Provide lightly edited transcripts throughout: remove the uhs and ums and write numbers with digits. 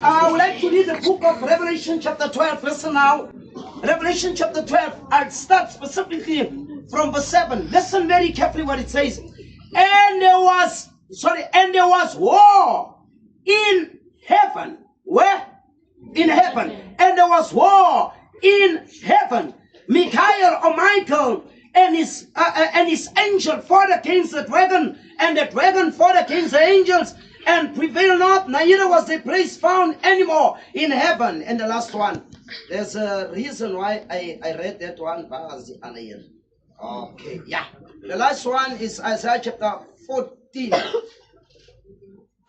I would like to read the book of Revelation chapter 12. Listen now. Revelation chapter 12. I'll start specifically from verse 7. Listen very carefully what it says. And there was war in heaven. Where? In heaven. And there was war in heaven. Michael and his angel fought against the dragon, and the dragon fought against the angels, and prevailed not, neither was the place found anymore in heaven. And the last one, there's a reason why I read that one. Okay, yeah. The last one is Isaiah chapter 14,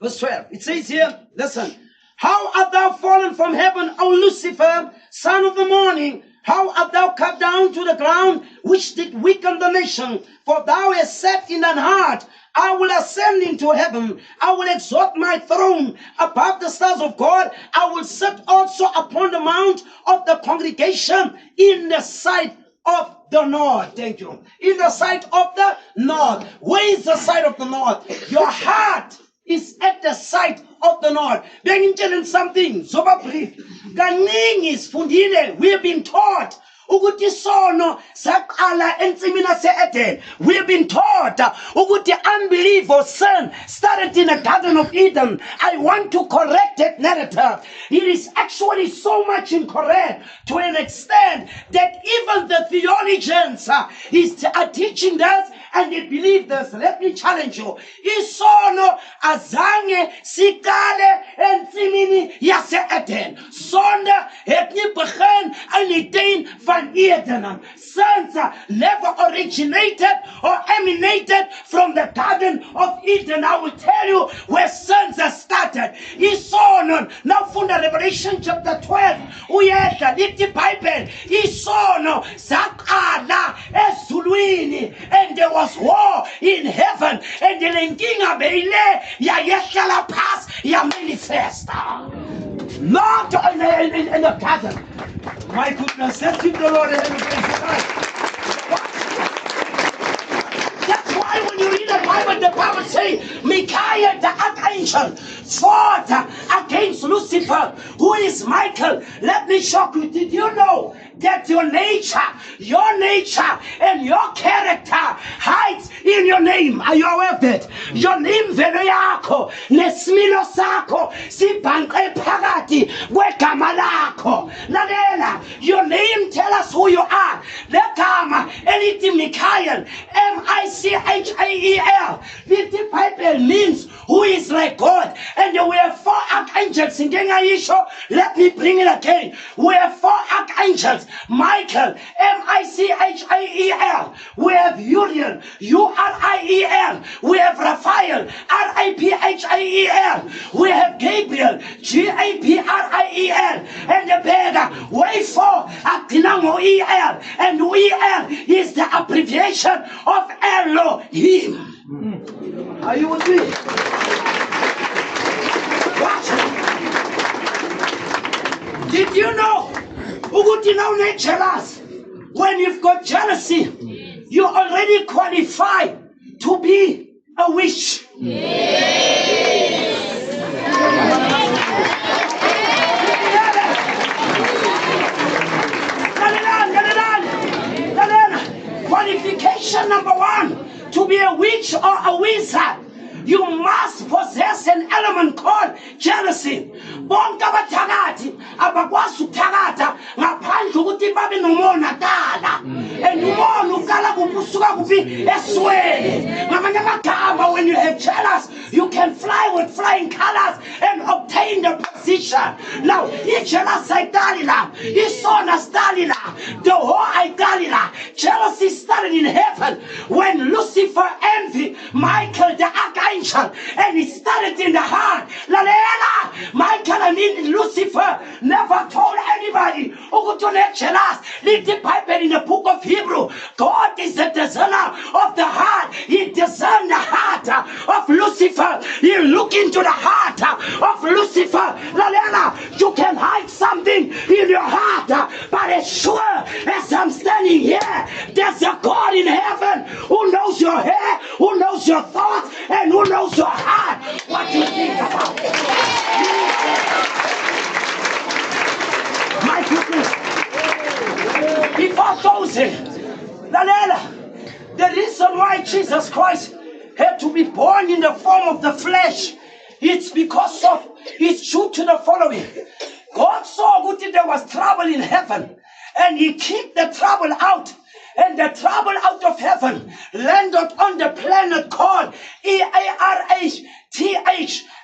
verse 12. It says here, listen. How art thou fallen from heaven, O Lucifer, son of the morning? How art thou cut down to the ground, which did weaken the nation? For thou hast said in thine heart, I will ascend into heaven. I will exalt my throne above the stars of God. I will sit also upon the mount of the congregation in the sight of the north. Thank you. In the sight of the north. Where is the sight of the north? Your heart is at the side of the north. Bengintshela something super brief. Kaningi sifundile, we have been taught ukuthi sono saqala ensimini yase-Eden. We have been taught ukuthi unbelief or sin started in the Garden of Eden. I want to correct that narrative. It is actually so much incorrect to an extent that even the theologians are teaching us and they believe this. Let me challenge you. Isono azange sikale ensimini yase-Eden. Sonde het nie begin in die tuin van Eden. Sins never originated or emanated from the Garden of Eden. I will tell you where sins started. Isono, now from the Revelation chapter 12, uyehla lithi Bible. Isono zaqala ezulwini, and there was war in heaven, and the lenkinga beile yayehlala phasi ya manifesta, not in the garden. My goodness, let's give the Lord a hand of praise. That's why when you read the Bible says Michael the archangel fought against Lucifer, who is Michael. Let me shock you. Did you know that your nature and your character hides in your name? Are you aware of that? Your name velo yakho nesimilo sakho sibhanqe phakathi kwegama lakho. Lalela, your name tell us who you are. Legama elithi Michael, M-I-C-H-A-E-L, lithi Bible means who is like God. And we have 4 archangels in Gengayisho. Let me bring it again. We have 4 archangels. Michael, M-I-C-H-A-E-L. We have Uriel, U-R-I-E-L. We have Raphael, R-I-P-H-A-E-L. We have Gabriel, G-A-B-R-I-E-L. And the beggar, way for Atinamo E-L. And E-L is the abbreviation of Elohim. Are you with me? Watch. Did you know? When you've got jealousy, you already qualify to be a witch. Qualification number 1 to be a witch or a wizard, you must possess an element called jealousy. Bonke abathakathi abakwazi ukuthakatha ngaphandle ukuthi babe nomonakala. And umona ukala kuphi usuka kuphi esweni. Ngamanye amagama, when you have jealous, you can fly with flying colors and obtain the position. Now, i-jealous ayidali la, isona sidali la, the whole ayidali la. Jealousy started in heaven when Lucifer envied Michael the archangel, and it started in the heart. Lalela, Michael and Lucifer never told anybody ukuthi jealous. Read the Bible in the book of Hebrew. God is the discerner of the heart. He discerned the heart of Lucifer. He looked into the heart of Lucifer. Lalela, you can hide something in your heart, but as sure as I'm standing here, there's a God in heaven who knows your hair, who knows your thoughts, and who knows your heart. What do you think about it? Lalela, the reason why Jesus Christ had to be born in the form of the flesh, it's due to the following. God saw that there was trouble in heaven, and he kicked the trouble out. And the trouble out of heaven landed on the planet called EARTH.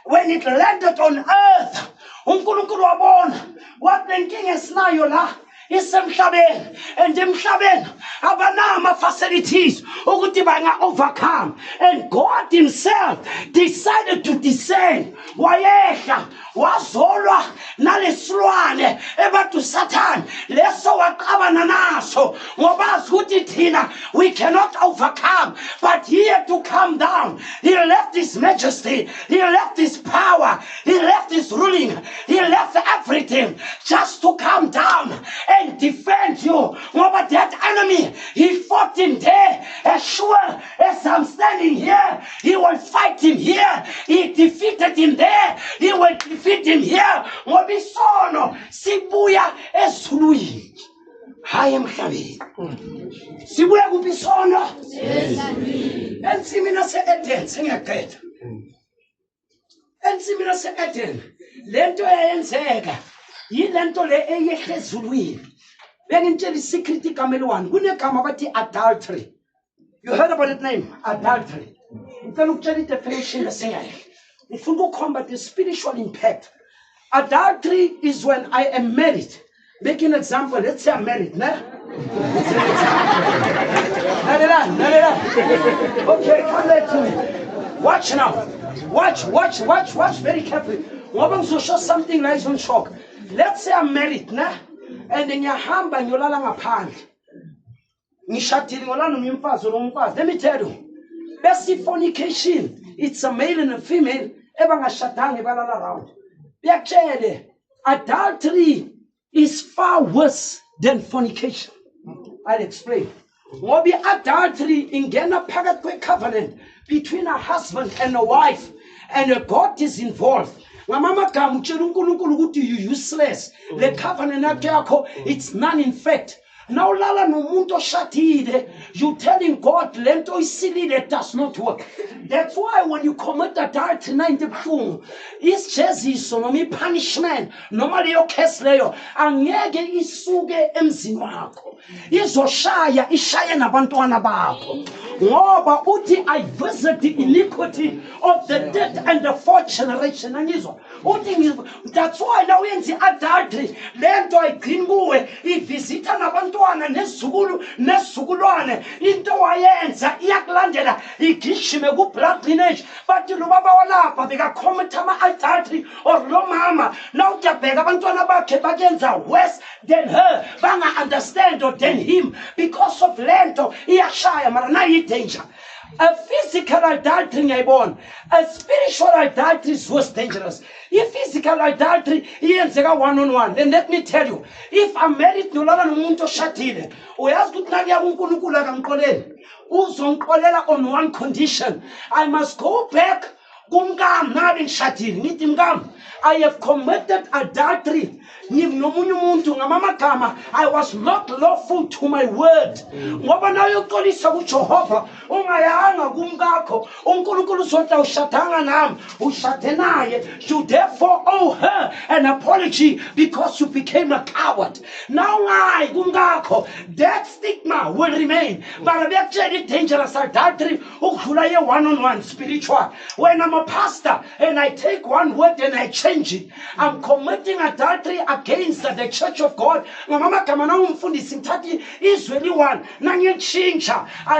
When it landed on earth, uNkulunkulu wabona wathi lenkinga esinayo la isemhlabeni, and emhlabeni abanama facilities ukuthi banga overcome, and God himself decided to descend. Wayehla wazolwa nalesilwane ebathu Satan leso waqabana naso ngoba ukuthi thina we cannot overcome, but he had to come down. He left his majesty, he left his power, he left his ruling, he left everything just to come down and defend you. Ngoba that enemy, he fought him there as sure as I'm standing here. He will fight him here. He defeated him there. He will defeat him here. Ngoba isono sibuya ezulwini hayi emhlabeni. Sibuya kuphi isono? Ensimini yase-Eden. Sengiyaqeda. Ensimini yase-Eden lento eyenzeka yilento le eyehle ezulwini. Bengintshela isecret igama kunegama bathi adultery. You heard about that name? Adultery. Ngicela ukutshela i-definition lesengayo. Ngifuna ukukhomba the spiritual impact. Adultery is when I am married. Make an example. Let's say I'm married. Nah? Okay, come back to me. Watch now. Watch very carefully. Ngoba ngizosho something like on shock. Let's say I'm married, nah? And ngiyahamba ngiyolala ngaphandle. Ngishadile ngolala nomfazi nomfazi. Let me tell you. Basic fornication, it's a male and a female ebangashadanga balala around. Biyakutshele, adultery is far worse than fornication. I'll explain. Ngoba adultery ingena phakathi kwe-covenant between a husband and a wife, and a God is involved. Ngamama gama utshela uNkulunkulu ukuthi you useless. Le covenant yakho it's none in fact. Now lala nomuntu oshadile, you telling God lento isilile does not work. That's why when you commit adultery na into ebuhlungu, isijeziso noma punishment noma leyo case leyo angeke isuke emzini wakho. Izoshaya ishaye nabantwana bakho. Ngoba uthi I visit the iniquity of the third and the fourth generation. Angizwa. Uthi that's why now yenza adultery lento ayigcini kuwe ivisita nabantwana nesizukulwane into wayenza iyakulandela igishime ku blood lineage, but lo baba walapha bekacommit ama-adultery or lo mama now uyabheka abantwana bakhe bakenza worse than her, banga understand or than him because of lento iyashaya mara nayi danger. A physical adultery ngiyayibona, a spiritual adultery is worse dangerous. If physical adultery iyenzeka one on one, then let me tell you, if I'm married nolala nomuntu oshadile, uyazi ukuthi nakuya uNkulunkulu akangiqoleli, uzongiqolela on one condition. I must go back kumkami nabe ngishadile ngithi mkami I have committed adultery. I was not lawful to my word. Ngoba nayo uxolisa kuJehova ungayanga kumkakho uNkulunkulu sota ushatanga nami ushade naye, you therefore owe her an apology because you became a coward. Now ngayi kumkakho, that stigma will remain. But bekutshela dangerous adultery ukudlula ye one on one spiritual. When I'm a pastor and I take one word and I change it, I'm committing adultery against the church of God. I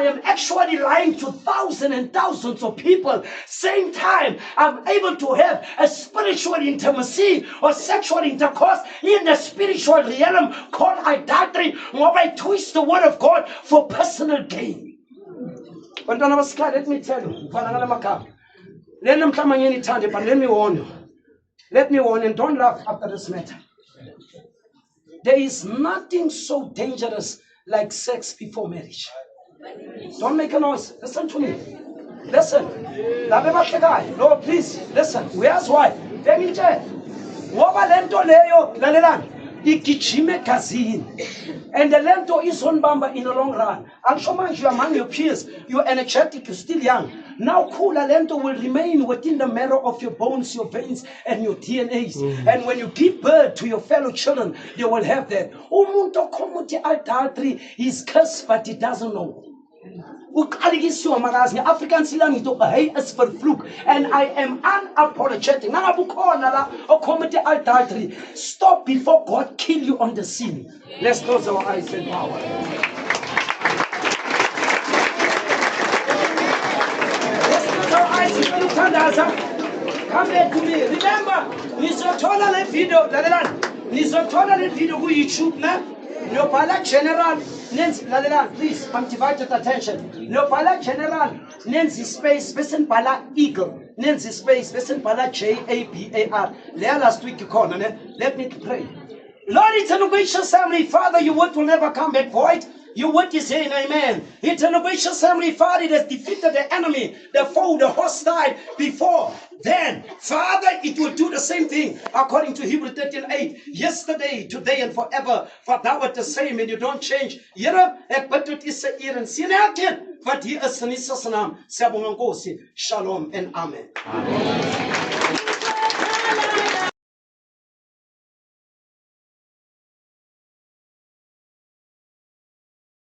am actually lying to thousands and thousands of people. Same time, I'm able to have a spiritual intimacy or sexual intercourse in the spiritual realm called adultery, where I twist the word of God for personal gain. But let me tell you, let me warn you. Let me warn you, and don't laugh after this matter. There is nothing so dangerous like sex before marriage. Don't make a noise. Listen to me. Listen. No, please, listen. Where's why? igijime egazini. And the lento is on bamba in the long run. I'm sure man, you are among your peers, you're energetic, you're still young. Now cool, lento will remain within the marrow of your bones, your veins, and your DNAs. And when you give birth to your fellow children, they will have that. Umuntu okhomuthe adultery, he's cursed, but he doesn't know. African silang ito ay is vervloek, and I am unapologetic. Adultery. Stop before God kill you on the scene. Let's close our eyes and power. Let's close our eyes and come back to me. Remember, nizothola le video, nizothola le video ku YouTube na. Nopala General Nancy Lalelan, please, I'm divided attention. Nopala General Nancy Space, Bessen Pala Eagle, Nancy Space, Bessen Pala JABAR. Last week you called, let me pray. Lord, eternal gracious family, Father, your word will never come back void. Your word is saying amen. Eternal gracious family, Father, it has defeated the enemy, the foe, the hostile before. Then, Father, it will do the same thing according to Hebrews 13:8. Yesterday, today, and forever. For thou art the same and you don't change. Shalom and amen.